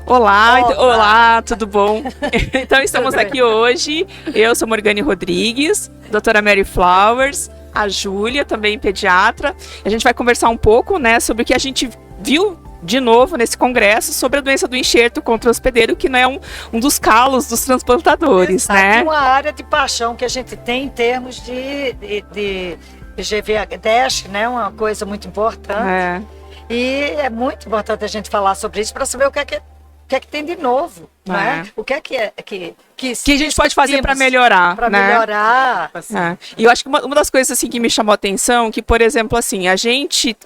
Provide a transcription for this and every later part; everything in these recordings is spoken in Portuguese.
Olá, tudo bom? Então estamos aqui hoje, eu sou Morgane Rodrigues, doutora Mary Flowers, a Júlia, também pediatra. A gente vai conversar um pouco, né, sobre o que a gente viu de novo nesse congresso sobre a doença do enxerto contra o hospedeiro, que não é um dos calos dos transplantadores, né? É uma área de paixão que a gente tem em termos de GVHD, né? Uma coisa muito importante. E é muito importante a gente falar sobre isso para saber o que é que tem de novo, né? O que é que a gente pode fazer para melhorar, para né? melhorar. Assim. E eu acho que uma das coisas assim que me chamou a atenção, que por exemplo assim,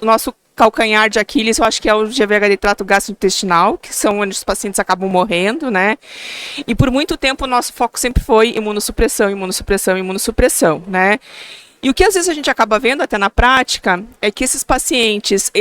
o nosso calcanhar de Aquiles, eu acho que é o GVHD trato gastrointestinal, que são onde os pacientes acabam morrendo, né? E por muito tempo o nosso foco sempre foi imunossupressão, imunossupressão, imunossupressão, né? E o que às vezes a gente acaba vendo até na prática é que esses pacientes,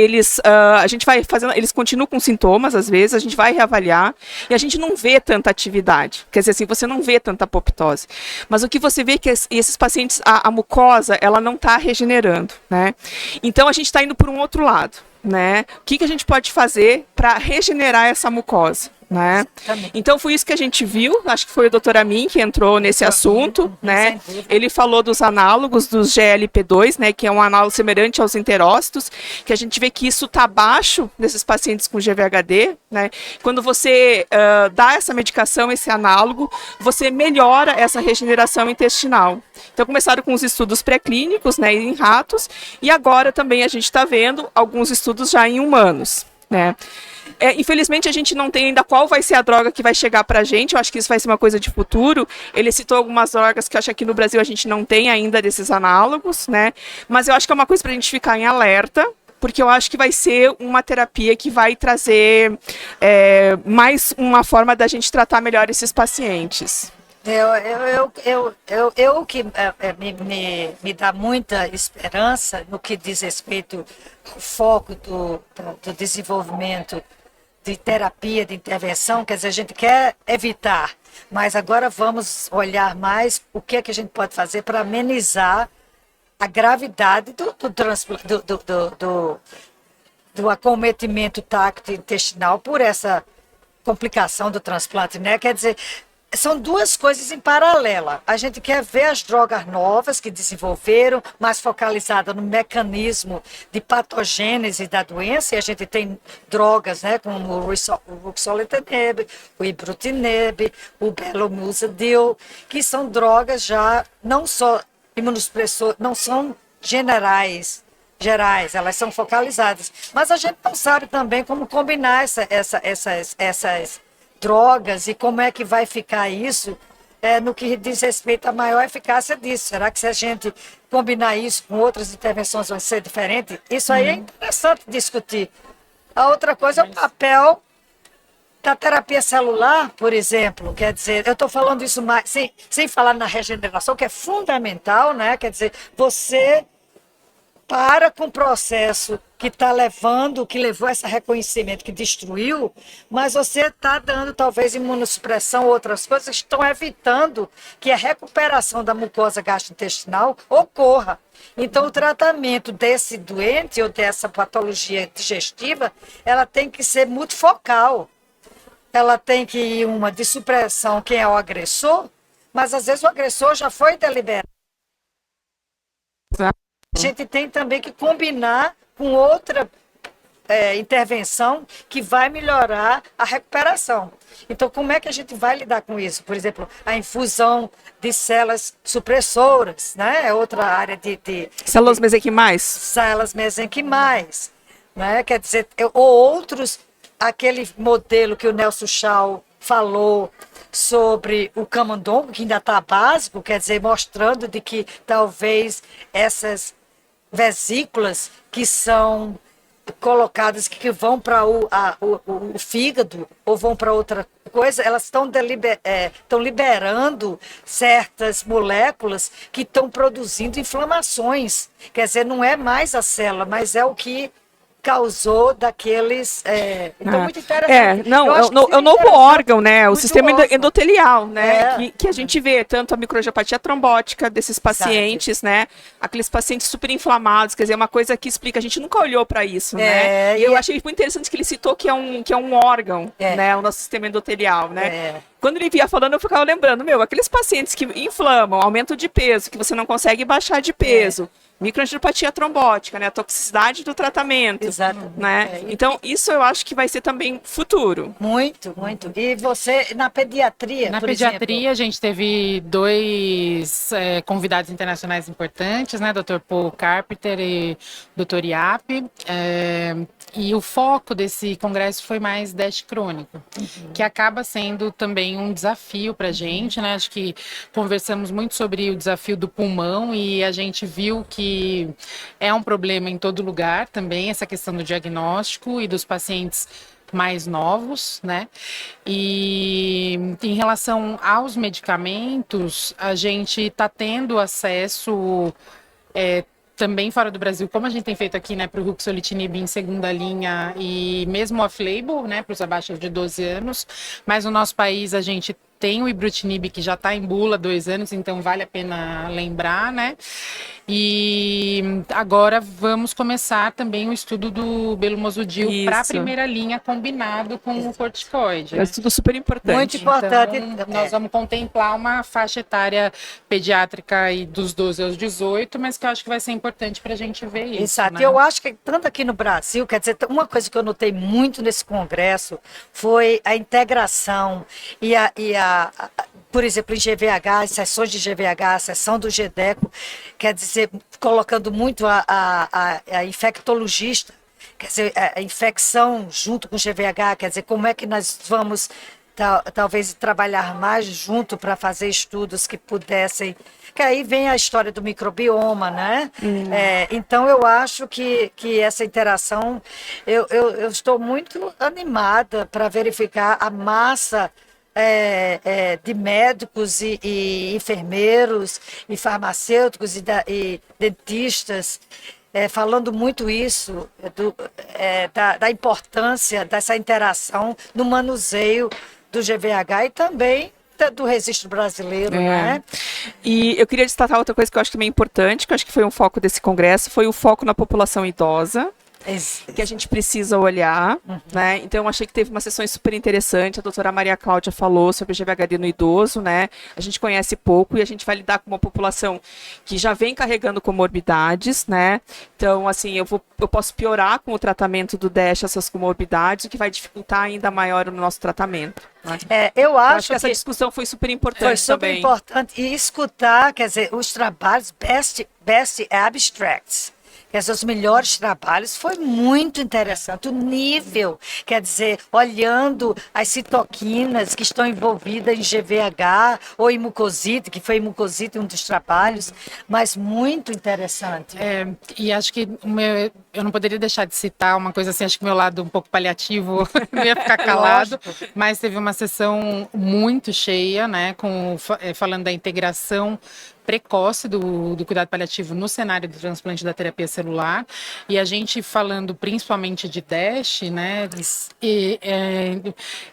a gente vai fazendo, eles continuam com sintomas às vezes, a gente vai reavaliar e a gente não vê tanta atividade. Quer dizer assim, você não vê tanta apoptose. Mas o que você vê é que esses pacientes, a mucosa, ela não está regenerando, né? Então a gente está indo por um outro lado, né? O que a gente pode fazer para regenerar essa mucosa? Né? Então foi isso que a gente viu, acho que foi o Dr. Amin que entrou nesse assunto, né? Ele falou dos análogos dos GLP-2, né, que é um análogo semelhante aos enterócitos, que a gente vê que isso está abaixo desses pacientes com GVHD, né? Quando você dá essa medicação, esse análogo, você melhora essa regeneração intestinal. Então começaram com os estudos pré-clínicos, né, em ratos, e agora também a gente está vendo alguns estudos já em humanos, né? Infelizmente a gente não tem ainda qual vai ser a droga que vai chegar para a gente, eu acho que isso vai ser uma coisa de futuro. Ele citou algumas drogas que eu acho que aqui no Brasil a gente não tem ainda desses análogos, né? Mas eu acho que é uma coisa para a gente ficar em alerta, porque eu acho que vai ser uma terapia que vai trazer mais uma forma da gente tratar melhor esses pacientes. O que me dá muita esperança no que diz respeito ao foco do desenvolvimento de terapia, de intervenção, quer dizer, a gente quer evitar, mas agora vamos olhar mais o que é que a gente pode fazer para amenizar a gravidade do acometimento táctil intestinal por essa complicação do transplante, né? Quer dizer, são duas coisas em paralela. A gente quer ver as drogas novas que desenvolveram, mais focalizada no mecanismo de patogênese da doença, e a gente tem drogas, né, como o ruxolitinib, o ibrutinib, o belomucil, que são drogas já não só imunossupressor, não são gerais, elas são focalizadas. Mas a gente não sabe também como combinar essas drogas e como é que vai ficar isso no que diz respeito à maior eficácia disso. Será que se a gente combinar isso com outras intervenções vai ser diferente? Isso aí é interessante discutir. A outra coisa é o papel da terapia celular, por exemplo. Quer dizer, eu estou falando isso mais, sem falar na regeneração, que é fundamental, né? Quer dizer, você para com o processo que que levou a esse reconhecimento, que destruiu, mas você está dando talvez imunossupressão ou outras coisas que estão evitando que a recuperação da mucosa gastrointestinal ocorra. Então, o tratamento desse doente ou dessa patologia digestiva, ela tem que ser multifocal. Ela tem que ir uma de supressão, quem é o agressor, mas às vezes o agressor já foi deliberado. A gente tem também que combinar com outra intervenção que vai melhorar a recuperação. Então, como é que a gente vai lidar com isso? Por exemplo, a infusão de células supressoras, né? É outra área células mesenquimais. Células mesenquimais, né? Quer dizer, ou outros, aquele modelo que o Nelson Shaw falou sobre o camundongo, que ainda está básico, quer dizer, mostrando de que talvez essas vesículas que são colocadas, que vão para o fígado ou vão para outra coisa, elas estão liberando certas moléculas que estão produzindo inflamações. Quer dizer, não é mais a célula, mas é o que causou daqueles. Então, muito interessante. É o novo órgão, né? O sistema endotelial, né? É. Que a gente vê tanto a microangiopatia trombótica desses pacientes, né? Aqueles pacientes super inflamados, quer dizer, uma coisa que explica, a gente nunca olhou para isso, né? E eu achei muito interessante que ele citou que é um órgão, né? O nosso sistema endotelial, né? Quando ele via falando, eu ficava lembrando, aqueles pacientes que inflamam, aumento de peso, que você não consegue baixar de peso, microangiopatia trombótica, né? A toxicidade do tratamento. Exato. Né? Então, isso eu acho que vai ser também futuro. Muito, muito. E você, na pediatria, Na pediatria, a gente teve dois convidados internacionais importantes, né? Dr. Paul Carpenter e Dr. Iap. E o foco desse congresso foi mais DASH crônico, que acaba sendo também um desafio para a gente, né? Acho que conversamos muito sobre o desafio do pulmão e a gente viu que é um problema em todo lugar também, essa questão do diagnóstico e dos pacientes mais novos, né? E em relação aos medicamentos, a gente está tendo acesso também fora do Brasil, como a gente tem feito aqui, né, para o ruxolitinib em segunda linha e mesmo off-label, né, para os abaixo de 12 anos, mas no nosso país a gente tem o ibrutinib que já está em bula há 2 anos, então vale a pena lembrar, né? E agora vamos começar também o estudo do belumosudil para a primeira linha combinado com o corticoide. É um estudo super importante. Muito importante. Então, nós vamos contemplar uma faixa etária pediátrica aí dos 12 aos 18, mas que eu acho que vai ser importante para a gente ver isso. Exato. Né? Eu acho que tanto aqui no Brasil, quer dizer, uma coisa que eu notei muito nesse congresso foi a integração por exemplo, em GVH, as sessões de GVH, a sessão do GDECO, quer dizer, colocando muito a infectologista, quer dizer, a infecção junto com o GVH, quer dizer, como é que nós vamos talvez trabalhar mais junto para fazer estudos que pudessem. Que aí vem a história do microbioma, né? Então eu acho que essa interação, eu estou muito animada para verificar a massa de médicos e enfermeiros e farmacêuticos e dentistas falando muito isso da importância dessa interação no manuseio do GVH e também do registro brasileiro, né? E eu queria destacar outra coisa que eu acho também importante, que eu acho que foi um foco desse congresso, foi o foco na população idosa. Que a gente precisa olhar, né? Então, eu achei que teve uma sessão super interessante. A doutora Maria Cláudia falou sobre o GVHD no idoso, né? A gente conhece pouco e a gente vai lidar com uma população que já vem carregando comorbidades, né? Então, assim, eu posso piorar com o tratamento do DASH essas comorbidades, o que vai dificultar ainda maior o nosso tratamento. Eu acho que essa discussão foi super importante também. Foi super importante. E escutar, quer dizer, os trabalhos best abstracts. Os melhores trabalhos, foi muito interessante. O nível, quer dizer, olhando as citoquinas que estão envolvidas em GVH ou em mucosite, que foi em mucosite um dos trabalhos, mas muito interessante. E acho que eu não poderia deixar de citar uma coisa assim, acho que meu lado um pouco paliativo não ia ficar calado, mas teve uma sessão muito cheia, né, falando da integração precoce do cuidado paliativo no cenário do transplante da terapia celular, e a gente falando principalmente de DASH, né,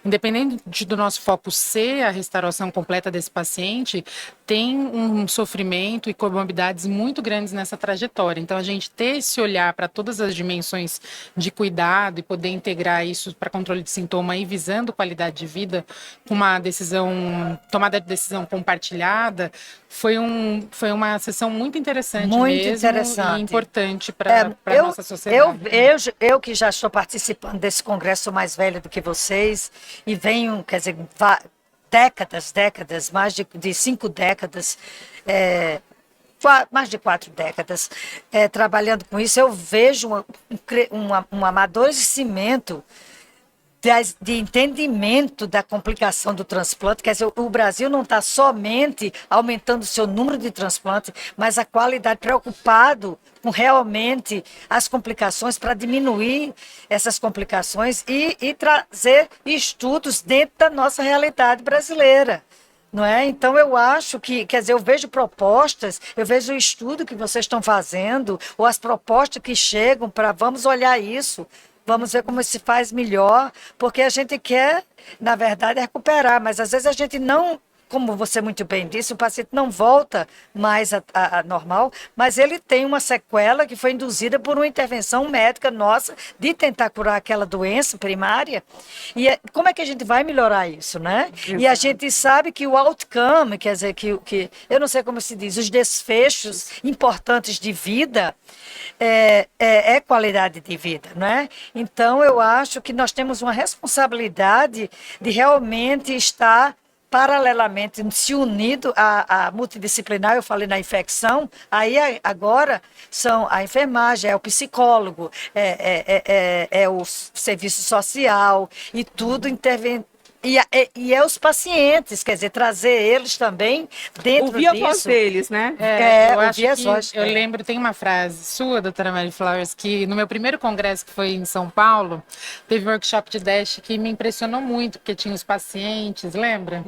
independente do nosso foco ser a restauração completa desse paciente, tem um sofrimento e comorbidades muito grandes nessa trajetória. Então, a gente ter esse olhar para todas as dimensões de cuidado e poder integrar isso para controle de sintoma e visando qualidade de vida com uma tomada de decisão compartilhada, foi uma sessão muito interessante e importante para a nossa sociedade. Eu que já estou participando desse congresso mais velho do que vocês e venho, quer dizer, décadas, mais de 5 décadas, mais de 4 décadas trabalhando com isso, eu vejo um amadurecimento de entendimento da complicação do transplante. Quer dizer, o Brasil não está somente aumentando o seu número de transplantes, mas a qualidade, preocupado com realmente as complicações, para diminuir essas complicações e trazer estudos dentro da nossa realidade brasileira. não é? Então, eu acho que, quer dizer, eu vejo propostas, eu vejo o estudo que vocês estão fazendo, ou as propostas que chegam para vamos olhar isso, vamos ver como se faz melhor, porque a gente quer, na verdade, recuperar, mas às vezes a gente não, como você muito bem disse, o paciente não volta mais a normal, mas ele tem uma sequela que foi induzida por uma intervenção médica nossa de tentar curar aquela doença primária. E como é que a gente vai melhorar isso, né? E a gente sabe que o outcome, quer dizer, que eu não sei como se diz, os desfechos importantes de vida é qualidade de vida, né? Então, eu acho que nós temos uma responsabilidade de realmente estar paralelamente se unido à multidisciplinar, eu falei na infecção, aí agora são a enfermagem, é o psicólogo, é o serviço social e tudo intervém. E é os pacientes, quer dizer, trazer eles também dentro Ouvir disso. a voz deles, né? Eu acho ouvir as que vozes. eu lembro, tem uma frase sua, doutora Mary Flowers, que no meu primeiro congresso, que foi em São Paulo, teve um workshop de Dash que me impressionou muito, porque tinha os pacientes, lembra?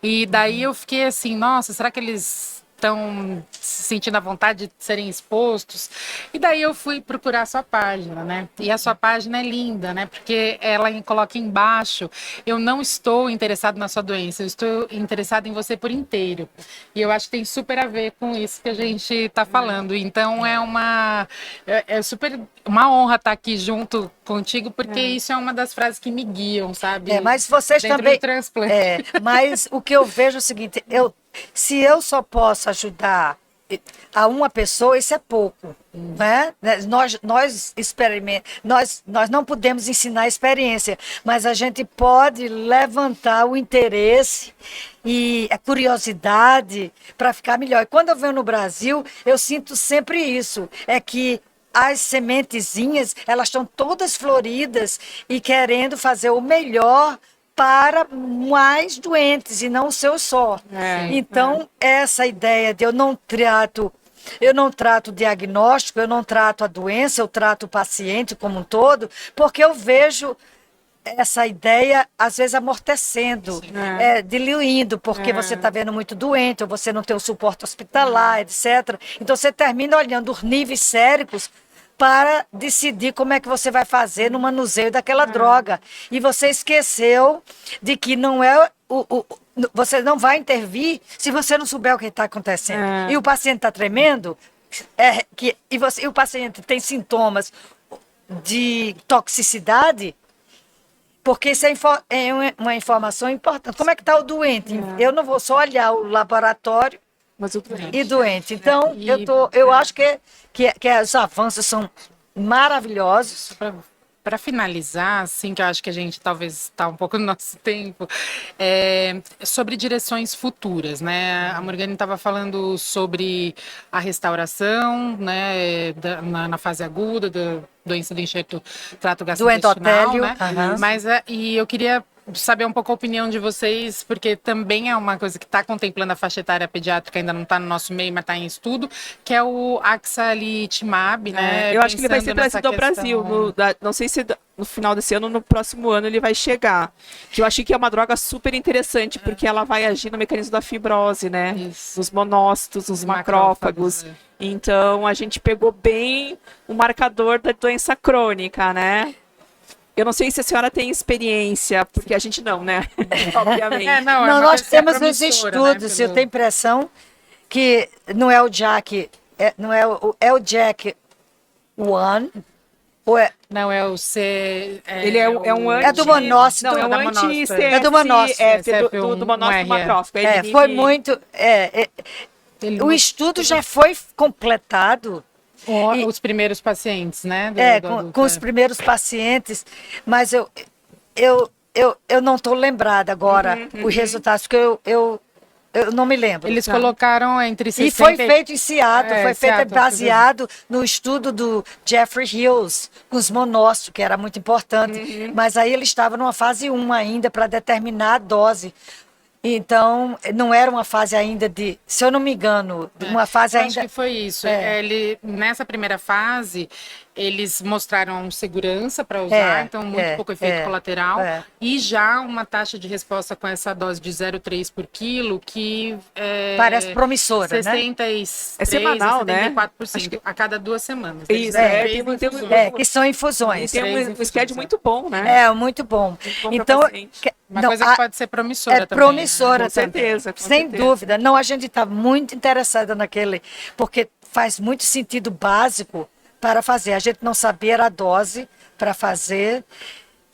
E daí eu fiquei assim, nossa, será que eles estão se sentindo à vontade de serem expostos? E daí eu fui procurar a sua página, né? E a sua página é linda, né? Porque ela coloca embaixo, eu não estou interessado na sua doença, eu estou interessado em você por inteiro. E eu acho que tem super a ver com isso que a gente está falando. Então é super uma honra estar aqui junto contigo, porque isso é uma das frases que me guiam, sabe? Mas vocês dentro também. do transplante. Mas o que eu vejo é o seguinte: se eu só posso ajudar a uma pessoa, isso é pouco, né? Nós não podemos ensinar a experiência, mas a gente pode levantar o interesse e a curiosidade para ficar melhor. E quando eu venho no Brasil, eu sinto sempre isso, é que as sementezinhas, elas estão todas floridas e querendo fazer o melhor para mais doentes e não o seu só. Então, essa ideia de eu não trato o diagnóstico, eu não trato a doença, eu trato o paciente como um todo, porque eu vejo essa ideia, às vezes, amortecendo, diluindo, porque você está vendo muito doente, ou você não tem o suporte hospitalar, etc. Então, você termina olhando os níveis séricos para decidir como é que você vai fazer no manuseio daquela droga. E você esqueceu de que não é você não vai intervir se você não souber o que está acontecendo. E o paciente está tremendo, e o paciente tem sintomas de toxicidade, porque isso é uma informação importante. Como é que está o doente? Eu não vou só olhar o laboratório e doente. Então, eu acho que os avanços são maravilhosos. Para finalizar, assim, que eu acho que a gente talvez está um pouco no nosso tempo, sobre direções futuras, né? A Morgane estava falando sobre a restauração, né, na fase aguda da doença do enxerto trato gastrointestinal, né? Mas e eu queria saber um pouco a opinião de vocês, porque também é uma coisa que está contemplando a faixa etária pediátrica, ainda não está no nosso meio, mas está em estudo, que é o Axalitimab, né? Eu acho que ele vai ser trazido ao Brasil, não sei se no final desse ano ou no próximo ano ele vai chegar. Que eu achei que é uma droga super interessante, porque ela vai agir no mecanismo da fibrose, né? Isso. Nos monócitos, nos macrófagos. Então, a gente pegou bem o marcador da doença crônica, né? Eu não sei se a senhora tem experiência, porque a gente não, né? Obviamente. Nós temos nos estudos, né? Eu tenho impressão que não é o JAK, não é o JAK 1, ou não, é o C... ele é um anti... É do monócito. Não, é um anti-CF, é do monócito. Do monócito macrófago. Foi muito... o estudo já foi completado. Os primeiros pacientes, né? Com os primeiros pacientes, mas eu não estou lembrada agora os resultados, porque eu não me lembro. Eles colocaram entre 60... E foi feito em Seattle, foi feito baseado no estudo do Jeffrey Hills, com os monócitos, que era muito importante. Mas aí ele estava numa fase 1 ainda, para determinar a dose. Então, não era uma fase ainda de, se eu não me engano, uma fase Eu ainda... acho que foi isso. É. Nessa primeira fase, eles mostraram segurança para usar, então muito pouco efeito colateral, e já uma taxa de resposta com essa dose de 0,3 por quilo, que Parece promissora, 63 É semanal, a 74% a cada 2 semanas. Isso, que são infusões. E tem um schedule muito bom, né? Muito bom. Muito bom pra Então, paciente. Uma coisa que pode ser promissora também. promissora Com também. certeza, com Sem certeza. dúvida. Não, a gente está muito interessada naquele, porque faz muito sentido básico para fazer. A gente não sabia a dose para fazer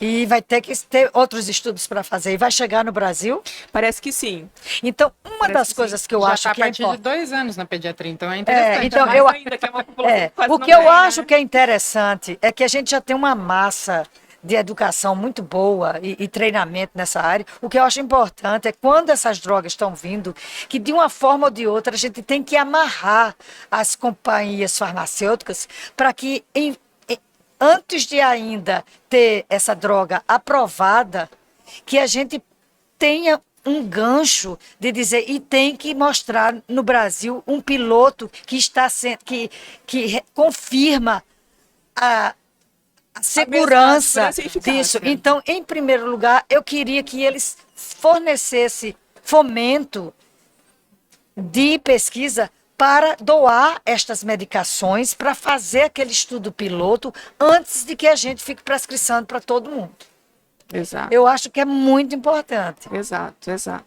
e vai ter que ter outros estudos para fazer. E vai chegar no Brasil? Parece que sim. Então, uma das coisas que eu Já acho tá que é a partir de importante... 2 anos na pediatria, então é interessante. então, Mais ainda, que é uma população que quase o não que eu tem, acho né? que é interessante é que a gente já tem uma massa de educação muito boa e treinamento nessa área. O que eu acho importante é quando essas drogas estão vindo, que de uma forma ou de outra a gente tem que amarrar as companhias farmacêuticas para que antes de ainda ter essa droga aprovada, que a gente tenha um gancho de dizer, e tem que mostrar no Brasil um piloto que está sendo, que confirma a segurança segurança e eficácia. disso. Então, em primeiro lugar, eu queria que eles fornecessem fomento de pesquisa para doar estas medicações, para fazer aquele estudo piloto antes de que a gente fique prescrevendo para todo mundo. Exato. Eu acho que é muito importante. Exato, exato.